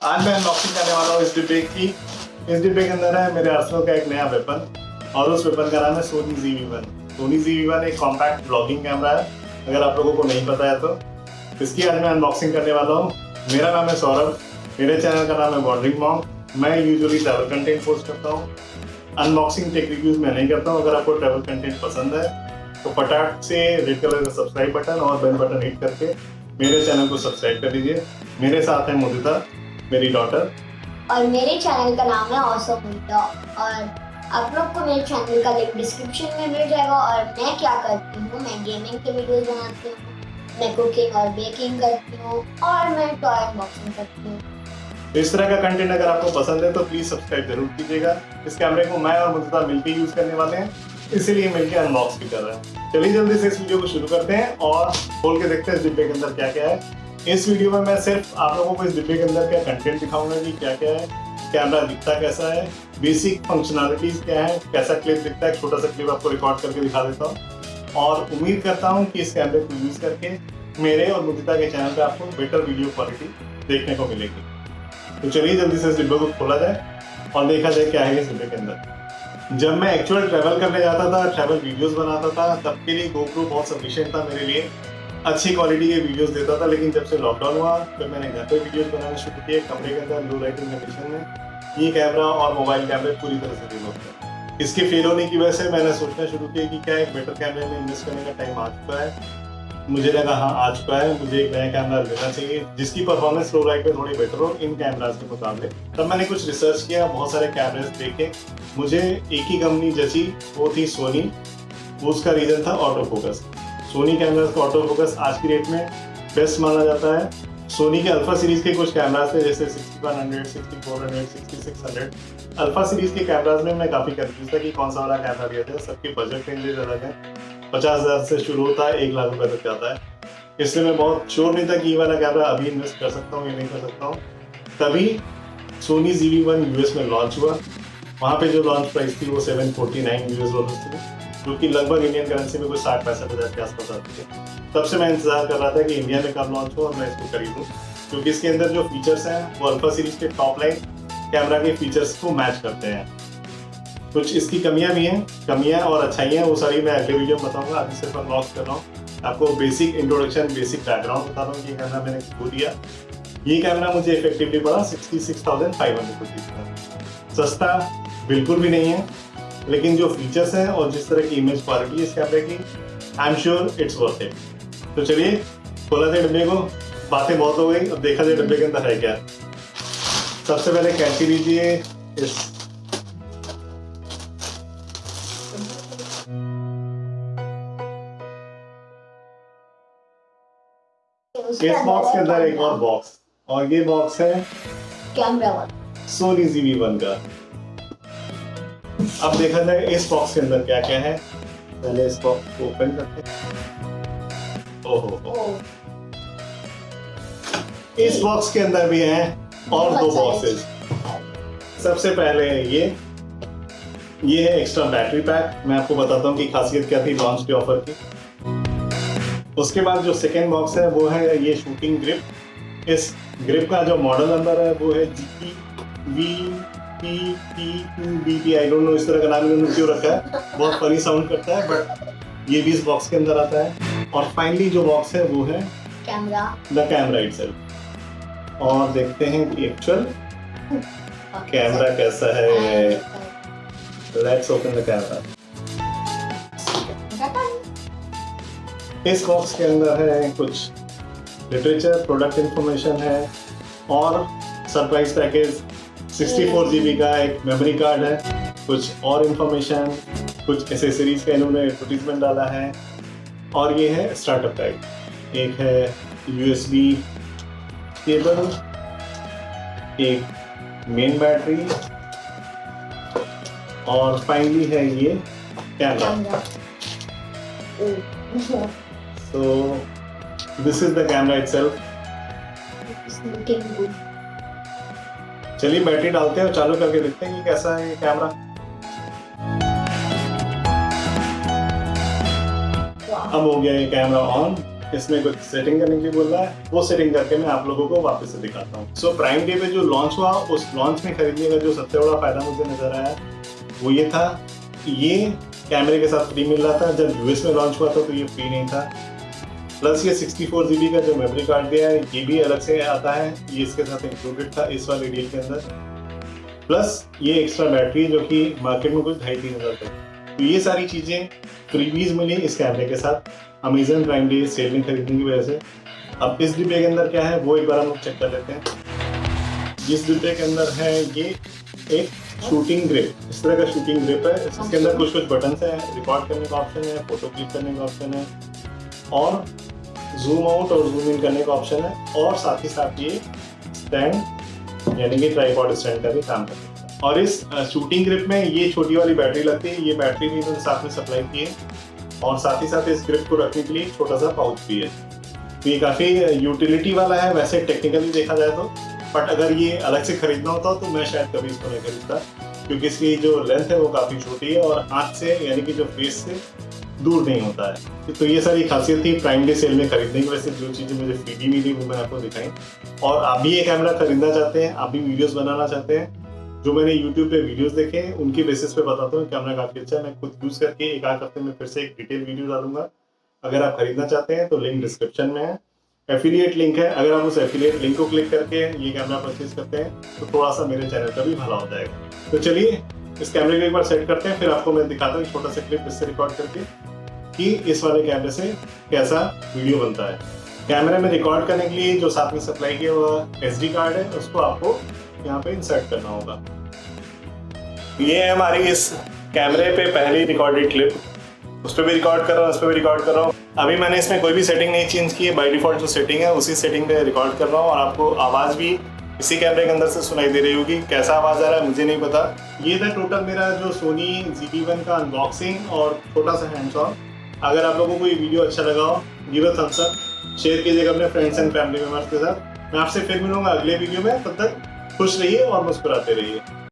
आज मैं अनबॉक्सिंग करने वाला हूँ इस डिब्बे की। इस डिब्बे के अंदर है मेरे आर्सेनल का एक नया वेपन और उस वेपन का नाम है सोनी ZV1। सोनी ZV1 एक कॉम्पैक्ट ब्लॉगिंग कैमरा है, अगर आप लोगों को नहीं पता है तो। इसकी आज मैं अनबॉक्सिंग करने वाला हूँ। मेरा नाम है सौरभ, मेरे चैनल का नाम है वॉन्डरिंग मॉन्क। मैं यूजुअली ट्रैवल कंटेंट पोस्ट करता हूँ, अनबॉक्सिंग टेक रिव्यूज मैं नहीं करता हूँ। अगर आपको ट्रैवल कंटेंट पसंद है तो फटाक से रेड कलर का सब्सक्राइब बटन और बेल बटन हिट करके मेरे चैनल को सब्सक्राइब कर दीजिए। मेरे साथ है मुदिता, मेरी डॉटर, और मेरे चैनल का नाम है ऑसम। और आप लोग को मेरे चैनल का लिंक डिस्क्रिप्शन में मिल जाएगा। और मैं क्या करती हूँ, मैं गेमिंग के वीडियोस बनाती हूँ, मैं कुकिंग और बेकिंग करती हूँ और मैं टॉय अनबॉक्सिंग करती हूँ। इस तरह का कंटेंट अगर आपको पसंद है तो प्लीज सब्सक्राइब जरूर कीजिएगा। इस कैमरे को मैं और मुदिता मिलकर यूज करने वाले हैं, इसीलिए मिलकर अनबॉक्स भी कर रहे हैं। चलिए जल्दी से इस वीडियो को शुरू करते हैं और खोल के देखते हैं इस डिब्बे के अंदर क्या क्या है। इस वीडियो में मैं सिर्फ आप लोगों को इस डिब्बे के अंदर क्या कंटेंट दिखाऊंगा कि क्या क्या है, कैमरा दिखता कैसा है, बेसिक फंक्शनैलिटीज क्या है, कैसा क्लिप दिखता है। छोटा सा क्लिप आपको रिकॉर्ड करके दिखा देता हूँ और उम्मीद करता हूँ कि इस कैमरे को यूज करके मेरे और मुदिता के चैनल पे आपको बेटर वीडियो क्वालिटी देखने को मिलेगी। तो चलिए जल्दी से इस डिब्बे को खोला जाए और देखा जाए क्या है इस डिब्बे के अंदर। जब मैं एक्चुअल ट्रैवल करने जाता था, ट्रैवल वीडियोस बनाता था, तब के लिए GoPro बहुत सफिशिएंट था मेरे लिए, अच्छी क्वालिटी के वीडियोस देता था। लेकिन जब से लॉकडाउन हुआ फिर मैंने घर पे वीडियोस बनाना शुरू किए, कमरे के अंदर लो लाइटिंग कंडीशन में। ये कैमरा और मोबाइल कैमरे पूरी तरह से रिमोट है। इसके फेल होने की वजह से मैंने सोचना शुरू किया कि क्या एक बेटर कैमरे में इन्वेस्ट करने का टाइम आ चुका है। मुझे लगा हाँ आ चुका है, मुझे एक नया कैमरा लेना चाहिए जिसकी परफॉर्मेंस लो लाइट पे थोड़ी बेटर हो इन कैमरास के मुकाबले। तब मैंने कुछ रिसर्च किया, बहुत सारे कैमरेज देखे, मुझे एक ही कंपनी जची, वो थी सोनी। उसका रीजन था ऑटो फोकस। सोनी कैमरास का ऑटो फोकस आज की डेट में बेस्ट माना जाता है। सोनी के अल्फा सीरीज के कुछ कैमरास थे जैसे 6100, 6400, 6600। अल्फा सीरीज के कैमरास में मैं काफी कंफ्यूज था कि कौन सा वाला कैमरा लिया जाए। सबके बजट रेंजेस अलग है, 50,000 से शुरू होता है, 1 लाख रुपए तक जाता है। इसलिए मैं बहुत श्योर नहीं था कि ये वाला कैमरा अभी इन्वेस्ट कर सकता हूँ या नहीं कर सकता हूँ। तभी सोनी ZV1 यूएस में लॉन्च हुआ। वहाँ पे जो लॉन्च प्राइस थी वो $749 थी, जो कि लगभग इंडियन करेंसी में कुछ 60-65 हज़ार के आसपास आती है। तब से मैं इंतजार कर रहा था कि इंडिया में कब लॉन्च हो और मैं इसको खरीदूँ, क्योंकि इसके अंदर जो फीचर्स हैं वो अल्फा सीरीज के टॉप लाइन कैमरा के फीचर्स को मैच करते हैं। कुछ इसकी कमियां भी हैं, कमियां और अच्छाइयां वो सारी मैं अगले वीडियो में बताऊंगा। अभी सिर्फ अनबॉक्स कर रहा हूँ, आपको बेसिक इंट्रोडक्शन, बेसिक बैकग्राउंड बता रहा हूँ कि कैमरा मैंने क्यों दिया। ये कैमरा मुझे इफेक्टिवली पड़ा 66,500 रुपीज का। सस्ता बिल्कुल भी नहीं है, लेकिन जो फीचर्स हैं और जिस तरह की इमेज क्वालिटी है इस कैमरे की, I am sure it's worth it. तो चलिए खोला जाए डिब्बे को। बातें बहुत हो गई, अब देखा जाए डिब्बे के अंदर है क्या। सबसे पहले कैंची लीजिए। इस बॉक्स के अंदर एक और बॉक्स, और ये बॉक्स है कैमरा वाला सोनी ZV1 का। अब देखा जाए इस बॉक्स के अंदर क्या क्या है। पहले इस बॉक्स को ओपन करते हैं। ओहो, इस बॉक्स के अंदर भी हैं और 2 बॉक्सेस। सबसे पहले ये है एक्स्ट्रा बैटरी पैक। मैं आपको बताता हूँ कि खासियत क्या थी लॉन्च के ऑफर की। उसके बाद जो सेकेंड बॉक्स है वो है ये शूटिंग ग्रिप। इस ग्रिप का जो मॉडल नंबर है वो है GPVP2BT। आई डोंट नो इस तरह का नाम इन्होंने क्यों रखा है, बहुत फनी साउंड करता है, बट ये भी इस बॉक्स के अंदर आता है। और फाइनली जो बॉक्स है वो है कैमरा, द कैमरा इटसेल्फ। और देखते हैं कि एक्चुअल कैमरा कैसा है। Let's open the camera. इस बॉक्स के अंदर है कुछ लिटरेचर, प्रोडक्ट इंफॉर्मेशन है और सरप्राइज पैकेज 64 GB का एक मेमोरी कार्ड है, कुछ और इंफॉर्मेशन, कुछ एसेसरीज का इन्होंने एडवर्टीजमेंट डाला है। और ये है स्टार्टअप गाइड, एक है USB केबल, एक मेन बैटरी और फाइनली है ये camera. So this is the camera itself. It's looking good. चलिए बैटरी डालते हैं और चालू करके देखते हैं कि कैसा है ये कैमरा। अब हो गया ये कैमरा ऑन इसमें कुछ सेटिंग करने के लिए बोल रहा है, वो सेटिंग करके मैं आप लोगों को वापस से दिखाता हूँ। सो प्राइम डे पे जो लॉन्च हुआ, उस लॉन्च में खरीदने का जो सबसे बड़ा फायदा मुझे नजर आया वो ये था कि ये कैमरे के साथ फ्री मिल रहा था। जब यूएस में लॉन्च हुआ था तो ये फ्री नहीं था। प्लस ये 64 GB का जो मेमोरी कार्ड दिया है ये भी अलग से आता है, ये इसके साथ इंक्लूडेड था इस वाले डील के अंदर। प्लस ये एक्स्ट्रा बैटरी जो कि मार्केट में कुछ 2,500-3 हज़ार तक। तो ये सारी चीज़ें फ्रीबीज मिली इस कैमरे के साथ अमेजन प्राइम डे सेल में खरीदने की वजह से। अब इस डिब्बे के अंदर क्या है वो एक बार हम लोग चेक कर लेते हैं। जिस डिब्बे के अंदर है ये एक शूटिंग ग्रिप, इस तरह का शूटिंग ग्रिप है। इसके अंदर कुछ बटन है, रिकॉर्ड करने का ऑप्शन है, फोटो क्लिक करने का ऑप्शन है और जूम आउट और जूम इन करने का ऑप्शन है। और साथ ही साथ ये स्टैंड यानी कि ट्राइपॉड स्टैंड का भी काम करता है। और इस शूटिंग ग्रिप में ये छोटी वाली बैटरी लगती है, ये बैटरी भी इन्होंने साथ में सप्लाई की है। और साथ ही साथ इस ग्रिप को रखने के लिए छोटा सा पाउच भी है। तो ये काफ़ी यूटिलिटी वाला है वैसे टेक्निकली देखा जाए तो। बट अगर ये अलग से खरीदना होता तो मैं शायद कभी इसको नहीं खरीदता, क्योंकि इसकी जो लेंथ है वो काफ़ी छोटी है और हाथ से यानी कि जो फेस से दूर नहीं होता है। तो ये सारी खासियत थी प्राइम डे सेल में खरीदने की वजह से। जो चीज़ें मुझे फ्री मिली वो मैंने आपको दिखाई। और आप भी ये कैमरा खरीदना चाहते हैं, आप भी वीडियोस बनाना चाहते हैं, जो मैंने YouTube पे वीडियोस देखे हैं उनके बेसिस पे बताता हूँ कैमरा काफ़ी अच्छा है। मैं खुद यूज़ करके एक आध हफ्ते में फिर से एक डिटेल वीडियो डालूंगा। अगर आप खरीदना चाहते हैं तो लिंक डिस्क्रिप्शन में है, एफिलिएट लिंक है। अगर आप उस एफिलिएट लिंक को क्लिक करके ये कैमरा परचेज करते हैं तो थोड़ा सा मेरे चैनल का भी भला हो जाएगा। तो चलिए इस कैमरे को एक बार सेट करते हैं, फिर आपको मैं दिखाता हूँ छोटा सा क्लिप इससे रिकॉर्ड करके कि इस वाले कैमरे से कैसा वीडियो बनता है। कैमरे में रिकॉर्ड करने के लिए जो साथ में सप्लाई किया हुआ SD कार्ड है उसको आपको यहाँ पे इंसर्ट करना होगा। ये है हमारी इस कैमरे पे पहली रिकॉर्डेड क्लिप, उस पर भी रिकॉर्ड कर रहा हूँ, इस पर भी रिकॉर्ड कर रहा हूँ। अभी मैंने इसमें कोई भी सेटिंग नहीं चेंज की है, बाय डिफॉल्ट जो सेटिंग है उसी सेटिंग पे रिकॉर्ड कर रहा हूँ। और आपको आवाज़ भी इसी कैमरे के अंदर से सुनाई दे रही होगी। कैसा आवाज़ आ रहा है मुझे नहीं पता। ये था टोटल मेरा जो सोनी ZV1 का अनबॉक्सिंग और छोटा सा हैंड्स ऑन। अगर आप लोगों को ये वीडियो अच्छा लगा हो give a thumbs up, share कीजिएगा अपने फ्रेंड्स एंड फैमिली मेम्बर्स के साथ। मैं आपसे फिर मिलूंगा अगले वीडियो में, तब तक खुश रहिए और मुस्कुराते रहिए।